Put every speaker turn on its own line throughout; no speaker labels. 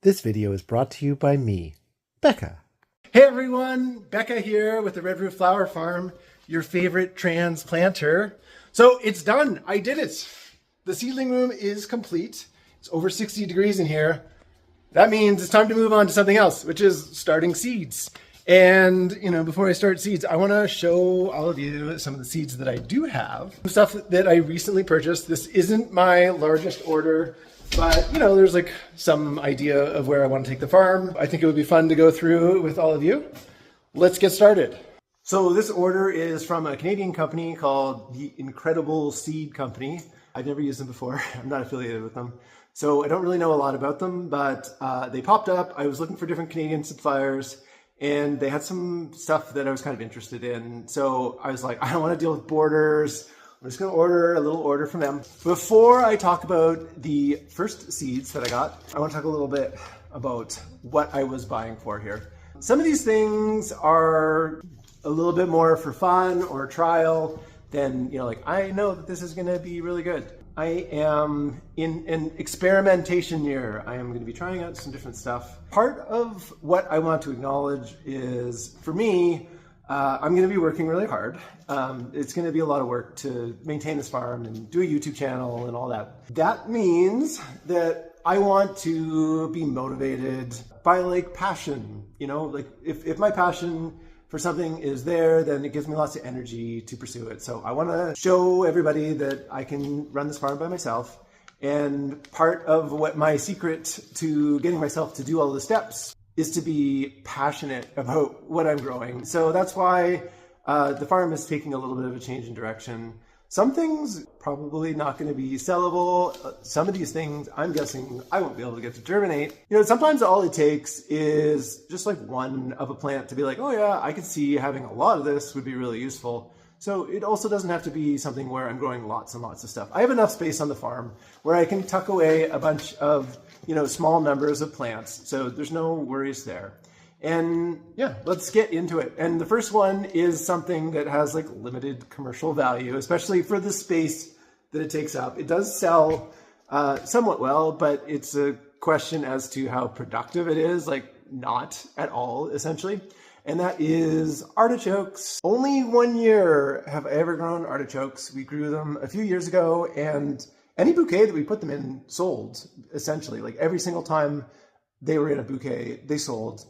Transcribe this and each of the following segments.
This video is brought to you by me, Becca. Hey everyone, Becca here with the Red Roof Flower Farm, your favorite transplanter. So it's done, I did it. The seedling room is complete. It's over 60 degrees in here. That means it's time to move on to something else, which is starting seeds. And, before I start seeds, I want to show all of you some of the seeds that I do have. Stuff that I recently purchased. This isn't my largest order, but, there's like some idea of where I want to take the farm. I think it would be fun to go through with all of you. Let's get started. So this order is from a Canadian company called the Incredible Seed Company. I've never used them before. I'm not affiliated with them. So I don't really know a lot about them, but they popped up. I was looking for different Canadian suppliers, and they had some stuff that I was kind of interested in. So I was like, I don't want to deal with borders. I'm just going to order a little order from them. Before I talk about the first seeds that I got, I want to talk a little bit about what I was buying for here. Some of these things are a little bit more for fun or trial than, I know that this is going to be really good. I am in an experimentation year. I am going to be trying out some different stuff. Part of what I want to acknowledge is, for me, I'm going to be working really hard. It's going to be a lot of work to maintain this farm and do a YouTube channel and all that. That means that I want to be motivated by passion. If my passion for something is there, then it gives me lots of energy to pursue it. So I want to show everybody that I can run this farm by myself. And part of what my secret to getting myself to do all the steps is to be passionate about what I'm growing. So that's why the farm is taking a little bit of a change in direction. Some things probably not going to be sellable. Some of these things, I'm guessing I won't be able to get to germinate. Sometimes all it takes is just one of a plant to be like, oh yeah, I could see having a lot of this would be really useful. So it also doesn't have to be something where I'm growing lots and lots of stuff. I have enough space on the farm where I can tuck away a bunch of, small numbers of plants. So there's no worries there. And yeah, let's get into it. And the first one is something that has limited commercial value, especially for the space that it takes up. It does sell somewhat well, but it's a question as to how productive it is, not at all, essentially. And that is artichokes. Only 1 year have I ever grown artichokes. We grew them a few years ago, and any bouquet that we put them in sold, essentially. Every single time they were in a bouquet, they sold.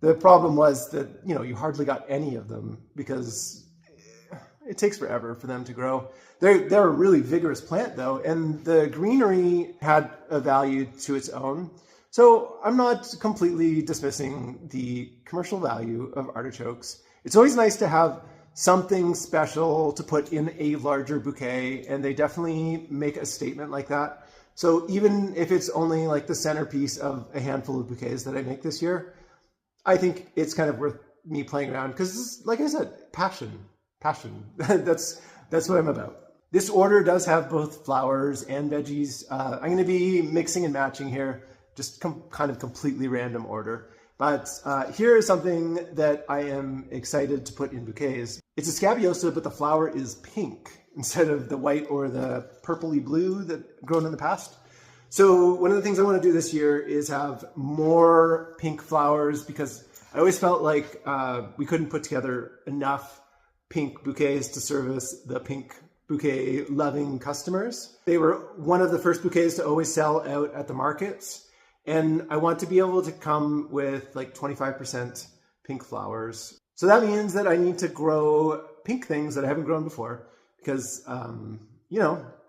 The problem was that, you hardly got any of them because it takes forever for them to grow. They're a really vigorous plant though, and the greenery had a value to its own. So I'm not completely dismissing the commercial value of artichokes. It's always nice to have something special to put in a larger bouquet, and they definitely make a statement like that. So even if it's only the centerpiece of a handful of bouquets that I make this year, I think it's kind of worth me playing around because, like I said, passion. That's what I'm about. This order does have both flowers and veggies. I'm going to be mixing and matching here, just kind of completely random order. But here is something that I am excited to put in bouquets. It's a scabiosa, but the flower is pink instead of the white or the purpley blue that grown in the past. So one of the things I want to do this year is have more pink flowers because I always felt like we couldn't put together enough pink bouquets to service the pink bouquet loving customers. They were one of the first bouquets to always sell out at the markets. And I want to be able to come with 25% pink flowers. So that means that I need to grow pink things that I haven't grown before because, I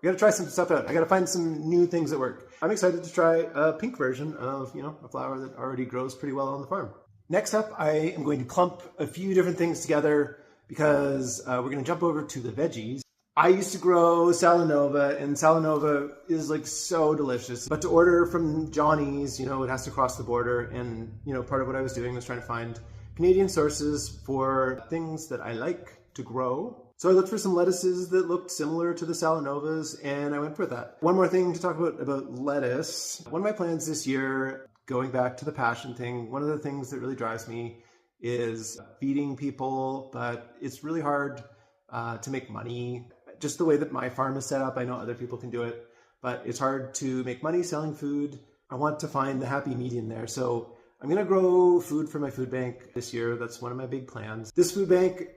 got to try some stuff out. I got to find some new things that work. I'm excited to try a pink version of, a flower that already grows pretty well on the farm. Next up, I am going to clump a few different things together because we're going to jump over to the veggies. I used to grow Salanova, and Salanova is so delicious. But to order from Johnny's, it has to cross the border. And, part of what I was doing was trying to find Canadian sources for things that I like to grow. So I looked for some lettuces that looked similar to the Salanovas, and I went for that. One more thing to talk about lettuce. One of my plans this year, going back to the passion thing, one of the things that really drives me is feeding people, but it's really hard to make money. Just the way that my farm is set up, I know other people can do it, but it's hard to make money selling food I want to find the happy median there. So I'm going to grow food for my food bank this year. That's one of my big plans. This food bank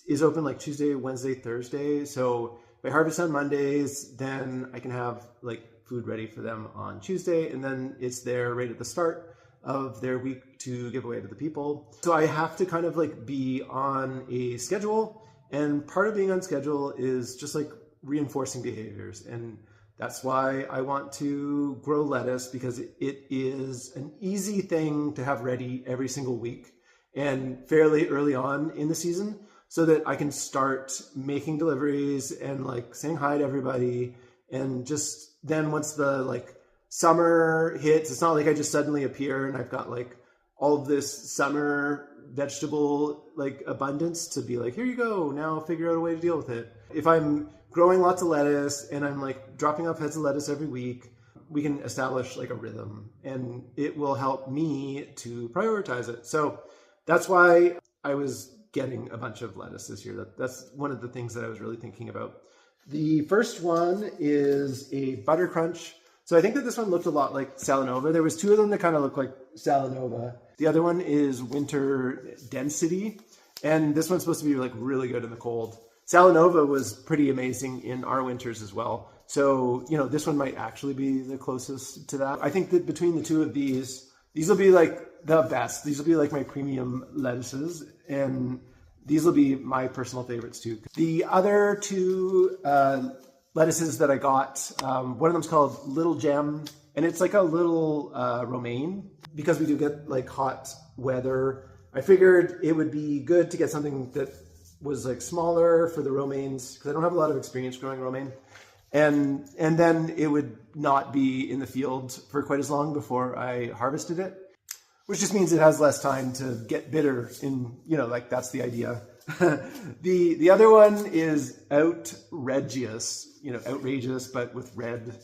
is open like Tuesday, Wednesday, Thursday. So if I harvest on Mondays, then I can have like food ready for them on Tuesday, and then it's there right at the start of their week to give away to the people. So I have to kind of like be on a schedule, and part of being on schedule is just like reinforcing behaviors. And that's why I want to grow lettuce, because it is an easy thing to have ready every single week and fairly early on in the season, so that I can start making deliveries and like saying hi to everybody. And just then once the like summer hits, it's not like I just suddenly appear and I've got like all of this summer vegetable like abundance to be like, here you go, now figure out a way to deal with it. If I'm growing lots of lettuce and I'm like dropping off heads of lettuce every week, we can establish like a rhythm, and it will help me to prioritize it. So that's why I was getting a bunch of lettuce this year. That's one of the things that I was really thinking about. The first one is a butter crunch. So I think that this one looked a lot like Salanova. There was two of them that kind of look like Salanova. The other one is Winter Density, and this one's supposed to be like really good in the cold. Salanova was pretty amazing in our winters as well. So, you know, this one might actually be the closest to that. I think that between the two of these will be like the best. These will be like my premium lettuces, and these will be my personal favorites too. The other two lettuces that I got, one of them's called Little Gem, and it's like a little romaine. Because we do get like hot weather, I figured it would be good to get something that was like smaller for the romaines, because I don't have a lot of experience growing romaine. And then it would not be in the field for quite as long before I harvested it, which just means it has less time to get bitter in, you know, like that's the idea. The other one is outrageous, you know, outrageous, but with red.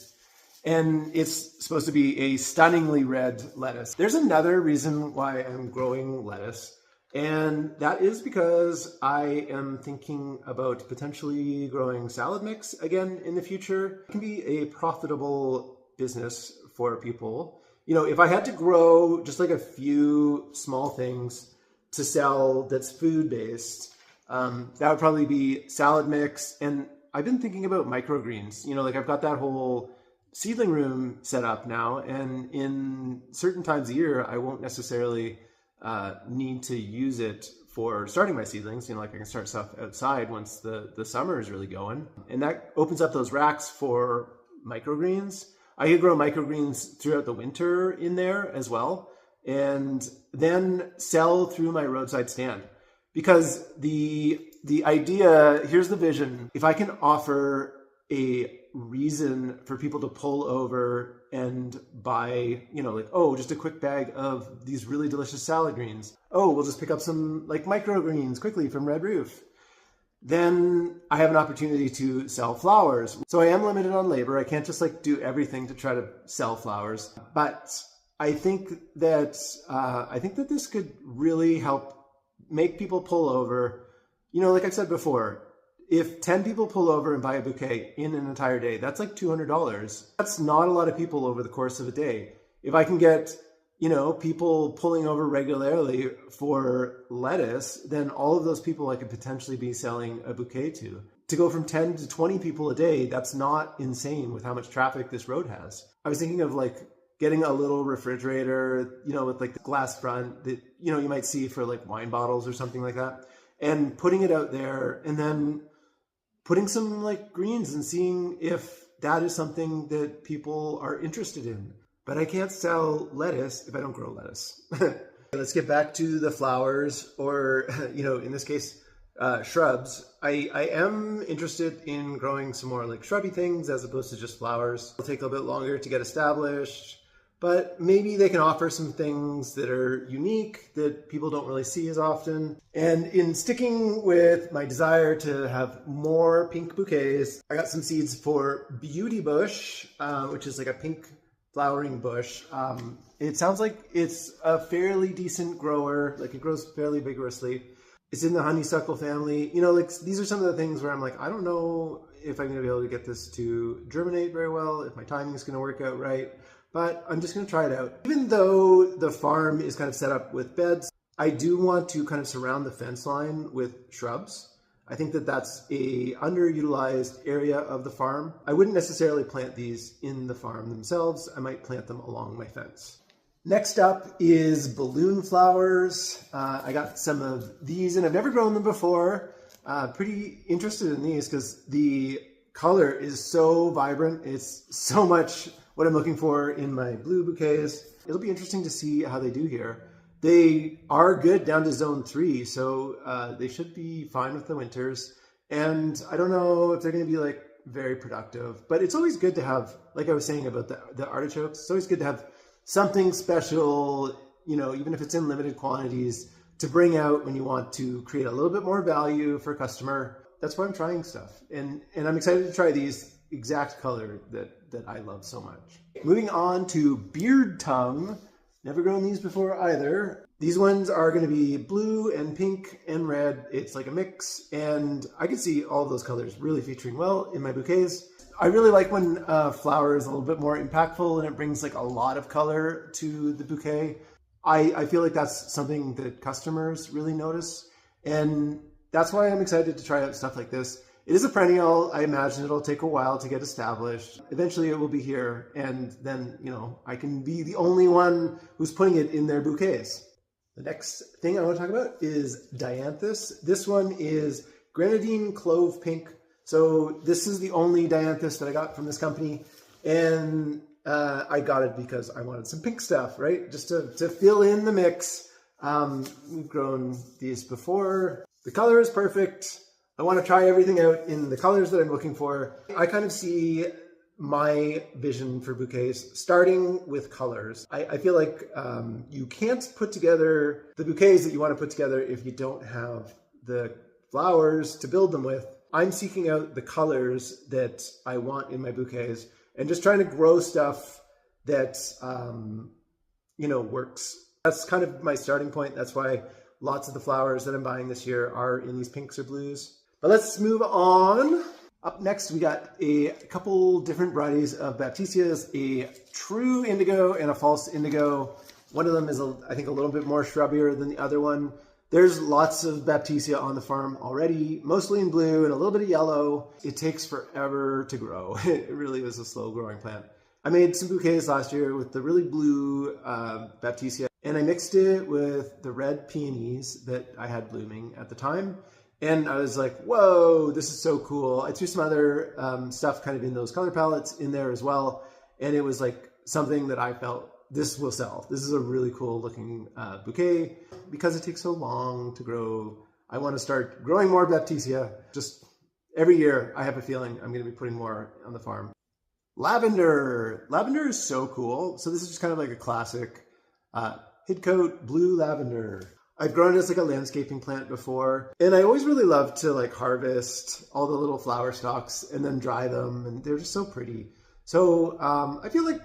And it's supposed to be a stunningly red lettuce. There's another reason why I'm growing lettuce, and that is because I am thinking about potentially growing salad mix again in the future. It can be a profitable business for people. You know, if I had to grow just like a few small things to sell that's food-based, that would probably be salad mix. And I've been thinking about microgreens. You know, like I've got that whole seedling room set up now, and in certain times of year, I won't necessarily need to use it for starting my seedlings. You know, like I can start stuff outside once the summer is really going. And that opens up those racks for microgreens. I could grow microgreens throughout the winter in there as well, and then sell through my roadside stand. Because the idea, here's the vision. If I can offer a reason for people to pull over and buy, you know, like, oh, just a quick bag of these really delicious salad greens. Oh, we'll just pick up some like microgreens quickly from Red Roof. Then I have an opportunity to sell flowers. So I am limited on labor. I can't just like do everything to try to sell flowers. But I think that this could really help make people pull over. You know, like I said before, if 10 people pull over and buy a bouquet in an entire day, that's like $200. That's not a lot of people over the course of a day. If I can get, you know, people pulling over regularly for lettuce, then all of those people I could potentially be selling a bouquet to. To go from 10 to 20 people a day, that's not insane with how much traffic this road has. I was thinking of like getting a little refrigerator, you know, with like the glass front that, you know, you might see for like wine bottles or something like that, and putting it out there, and then putting some like greens and seeing if that is something that people are interested in. But I can't sell lettuce if I don't grow lettuce. Let's get back to the flowers, or, you know, in this case, shrubs. I am interested in growing some more like shrubby things as opposed to just flowers. It'll take a little bit longer to get established, but maybe they can offer some things that are unique that people don't really see as often. And in sticking with my desire to have more pink bouquets, I got some seeds for Beauty Bush, which is like a pink flowering bush. It sounds like it's a fairly decent grower, like it grows fairly vigorously. It's in the honeysuckle family. You know, like these are some of the things where I'm like, I don't know if I'm gonna be able to get this to germinate very well, if my timing is gonna work out right. but I'm just gonna try it out. Even though the farm is kind of set up with beds, I do want to kind of surround the fence line with shrubs. I think that that's a underutilized area of the farm. I wouldn't necessarily plant these in the farm themselves. I might plant them along my fence. Next up is balloon flowers. I got some of these and I've never grown them before. Pretty interested in these because the color is so vibrant. It's so much what I'm looking for in my blue bouquets. It'll be interesting to see how they do here. They are good down to zone 3, so they should be fine with the winters. And I don't know if they're going to be like very productive, but it's always good to have, like I was saying about the artichokes, it's always good to have something special, you know, even if it's in limited quantities, to bring out when you want to create a little bit more value for a customer. That's why I'm trying stuff. And I'm excited to try these exact color that I love so much. Moving on to beard tongue. Never grown these before either. These ones are going to be blue and pink and red. It's like a mix, and I can see all those colors really featuring well in my bouquets. I really like when flower is a little bit more impactful and it brings like a lot of color to the bouquet. I feel like that's something that customers really notice, and that's why I'm excited to try out stuff like this. It is a perennial. I imagine it'll take a while to get established. Eventually it will be here, and then, you know, I can be the only one who's putting it in their bouquets. The next thing I want to talk about is dianthus. This one is grenadine clove pink. So this is the only dianthus that I got from this company, and I got it because I wanted some pink stuff, right? Just to fill in the mix. We've grown these before. The color is perfect. I want to try everything out in the colors that I'm looking for. I kind of see my vision for bouquets starting with colors. I feel like you can't put together the bouquets that you want to put together if you don't have the flowers to build them with. I'm seeking out the colors that I want in my bouquets and just trying to grow stuff that, you know, works. That's kind of my starting point. That's why lots of the flowers that I'm buying this year are in these pinks or blues. But let's move on. Up next, we got a couple different varieties of Baptisias, a true indigo and a false indigo. One of them is, I think, a little bit more shrubbier than the other one. There's lots of Baptisia on the farm already, mostly in blue and a little bit of yellow. It takes forever to grow. It really is a slow growing plant. I made some bouquets last year with the really blue Baptisia, and I mixed it with the red peonies that I had blooming at the time. And I was like, whoa, this is so cool. I threw some other stuff kind of in those color palettes in there as well. And it was like something that I felt, this will sell. This is a really cool looking bouquet. Because it takes so long to grow, I want to start growing more Baptisia. Just every year, I have a feeling I'm going to be putting more on the farm. Lavender. Lavender is so cool. So this is just kind of like a classic Hidcote blue lavender. I've grown it as like a landscaping plant before, and I always really love to like harvest all the little flower stalks and then dry them, and they're just so pretty. So I feel like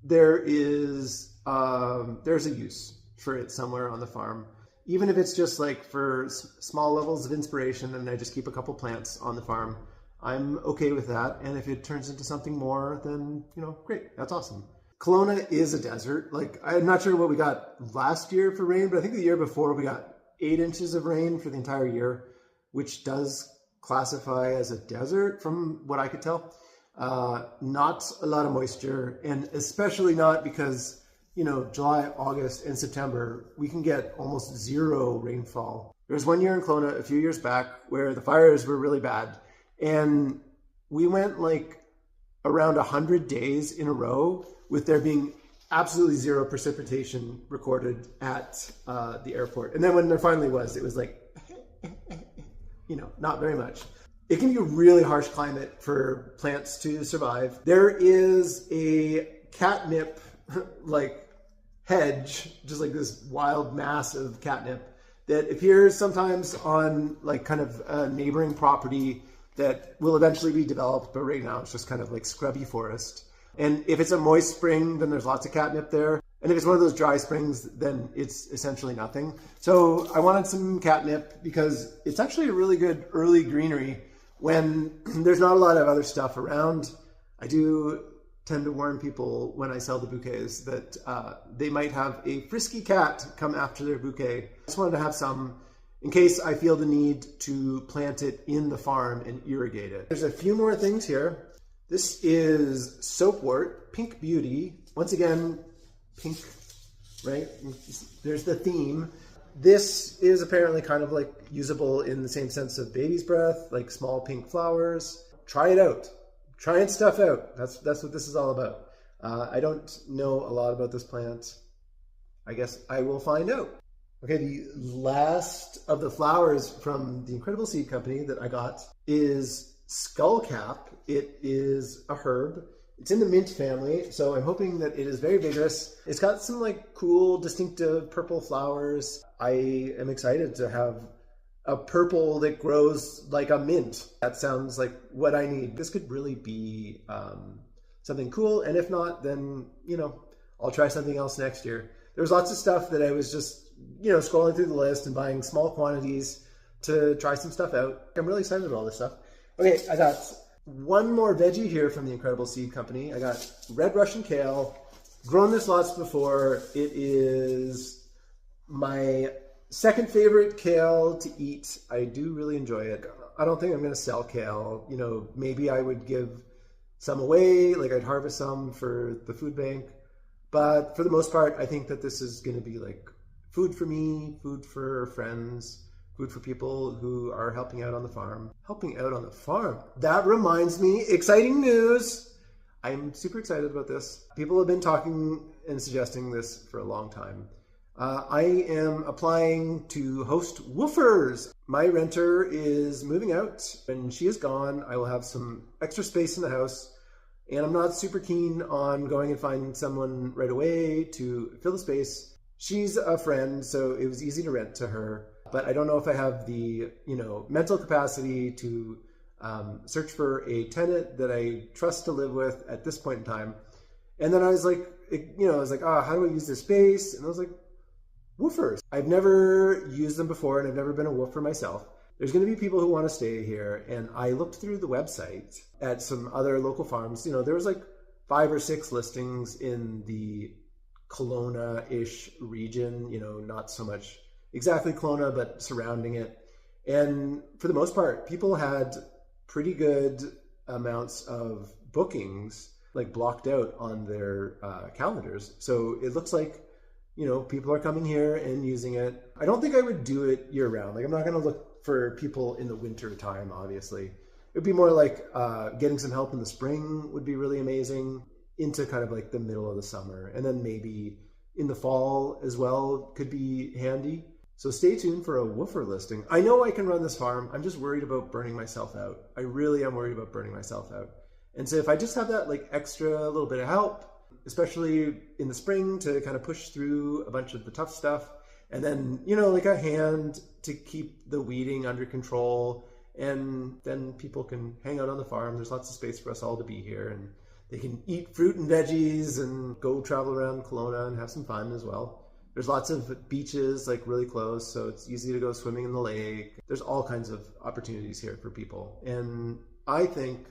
there's a use for it somewhere on the farm, even if it's just like for small levels of inspiration, and I just keep a couple plants on the farm. I'm okay with that, and if it turns into something more, then, you know, great, that's awesome. Kelowna is a desert. Like, I'm not sure what we got last year for rain, but I think the year before we got 8 inches of rain for the entire year, which does classify as a desert from what I could tell. Not a lot of moisture, and especially not because, you know, July, August, and September, we can get almost 0 rainfall. There was one year in Kelowna a few years back where the fires were really bad, and we went like around 100 days in a row with there being absolutely 0 precipitation recorded at the airport. And then when there finally was, it was like, you know, not very much. It can be a really harsh climate for plants to survive. There is a catnip like hedge, just like this wild mass of catnip that appears sometimes on like kind of a neighboring property that will eventually be developed, but right now it's just kind of like scrubby forest. And if it's a moist spring, then there's lots of catnip there. And if it's one of those dry springs, then it's essentially nothing. So I wanted some catnip because it's actually a really good early greenery when there's not a lot of other stuff around. I do tend to warn people when I sell the bouquets that they might have a frisky cat come after their bouquet. I just wanted to have some in case I feel the need to plant it in the farm and irrigate it. There's a few more things here. This is soapwort, Pink Beauty. Once again, pink, right? There's the theme. This is apparently kind of like usable in the same sense of baby's breath, like small pink flowers. Try it out. Trying stuff out. That's what this is all about. I don't know a lot about this plant. I guess I will find out. Okay, the last of the flowers from the incredible seed company that I got is skullcap. It is a herb. It's in the mint family, so I'm hoping that it is very vigorous. It's got some like cool, distinctive purple flowers. I am excited to have a purple that grows like a mint. That sounds like what I need. This could really be something cool, and if not, then, you know, I'll try something else next year. There's lots of stuff that I was just, you know, scrolling through the list and buying small quantities to try some stuff out. I'm really excited about all this stuff. Okay, I got one more veggie here from the incredible seed company. I got red Russian kale. Grown this lots before. It is my second favorite kale to eat. I do really enjoy it. I don't think I'm going to sell kale. You know, maybe I would give some away, like I'd harvest some for the food bank. But for the most part, I think that this is going to be like food for me, food for friends, food for people who are helping out on the farm. Helping out on the farm. That reminds me, exciting news. I'm super excited about this. People have been talking and suggesting this for a long time. I am applying to host woofers. My renter is moving out. When she is gone, I will have some extra space in the house. And I'm not super keen on going and finding someone right away to fill the space. She's a friend, so it was easy to rent to her. But I don't know if I have the, you know, mental capacity to search for a tenant that I trust to live with at this point in time. And then I was like, oh, how do I use this space? And I was like, woofers. I've never used them before, and I've never been a woofer myself. There's going to be people who want to stay here. And I looked through the website at some other local farms. You know, there was like 5 or 6 listings in the Kelowna-ish region, you know, not so much exactly Kelowna, but surrounding it. And for the most part, people had pretty good amounts of bookings like blocked out on their calendars. So it looks like, you know, people are coming here and using it. I don't think I would do it year round. Like, I'm not going to look for people in the winter time, obviously. It would be more like getting some help in the spring would be really amazing, into kind of like the middle of the summer. And then maybe in the fall as well could be handy. So stay tuned for a woofer listing. I know I can run this farm. I'm just worried about burning myself out. I really am worried about burning myself out. And so if I just have that like extra little bit of help, especially in the spring to kind of push through a bunch of the tough stuff, and then, you know, like a hand to keep the weeding under control, and then people can hang out on the farm. There's lots of space for us all to be here, and they can eat fruit and veggies and go travel around Kelowna and have some fun as well. There's lots of beaches like really close, so it's easy to go swimming in the lake. There's all kinds of opportunities here for people. And I think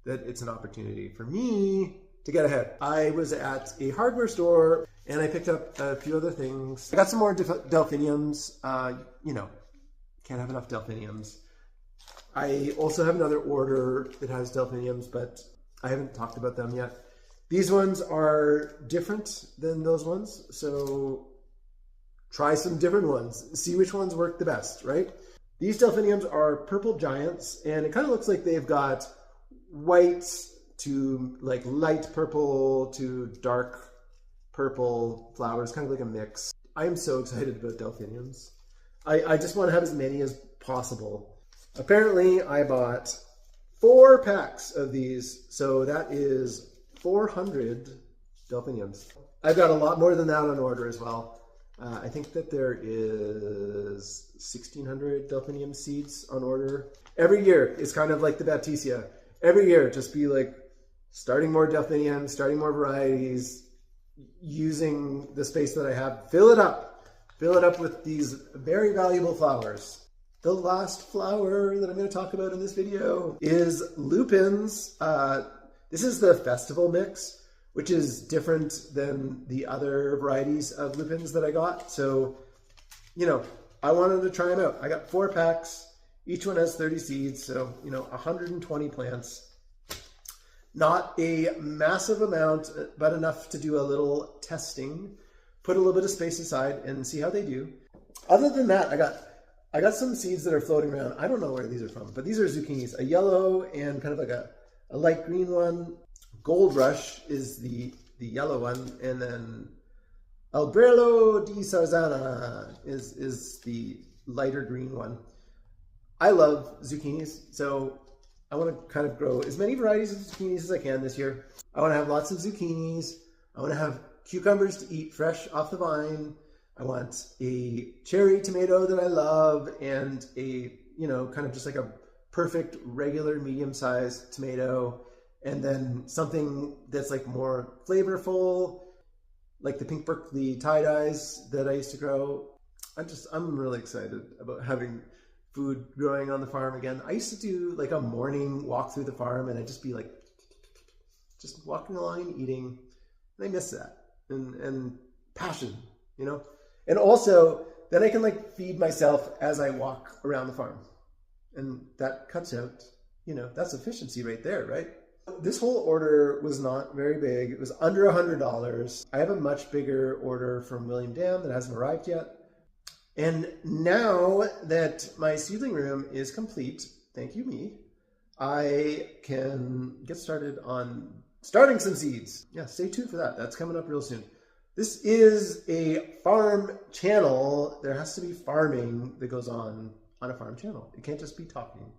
that it's an opportunity for me to get ahead. I was at a hardware store and I picked up a few other things. I got some more delphiniums. You know, can't have enough delphiniums. I also have another order that has delphiniums, but I haven't talked about them yet. These ones are different than those ones, so try some different ones. See which ones work the best, right? These delphiniums are purple giants, and it kind of looks like they've got white to like light purple to dark purple flowers, kind of like a mix. I am so excited about delphiniums. I just want to have as many as possible. Apparently, I bought 4 packs of these, so that is 400 delphiniums. I've got a lot more than that on order as well. I think that there is 1,600 delphinium seeds on order. Every year, it's kind of like the Baptisia. Every year, just be like starting more delphiniums, starting more varieties, using the space that I have. Fill it up with these very valuable flowers. The last flower that I'm going to talk about in this video is lupins. This is the festival mix. which is different than the other varieties of lupins that I got. So, you know, I wanted to try them out. I got 4 packs. Each one has 30 seeds, so, you know, 120 plants. Not a massive amount, but enough to do a little testing. Put a little bit of space aside and see how they do. Other than that, I got some seeds that are floating around. I don't know where these are from, but these are zucchinis. A yellow and kind of like a light green one. Gold Rush is the yellow one, and then Albrello di Sarzana is the lighter green one. I love zucchinis, so I want to kind of grow as many varieties of zucchinis as I can this year. I want to have lots of zucchinis. I want to have cucumbers to eat fresh off the vine. I want a cherry tomato that I love, and a, you know, kind of just like a perfect regular medium-sized tomato, and then something that's like more flavorful, like the pink Berkeley tie-dyes that I used to grow. I'm really excited about having food growing on the farm again. I used to do like a morning walk through the farm, and I'd just be like, just walking along and eating. And I miss that, and passion, you know? And also, then I can like feed myself as I walk around the farm. And that cuts out, you know, that's efficiency right there, right? This whole order was not very big. It was under $100. I have a much bigger order from William Dam that hasn't arrived yet. And now that my seedling room is complete, thank you me, I can get started on starting some seeds. Yeah, stay tuned for that. That's coming up real soon. This is a farm channel. There has to be farming that goes on a farm channel. It can't just be talking.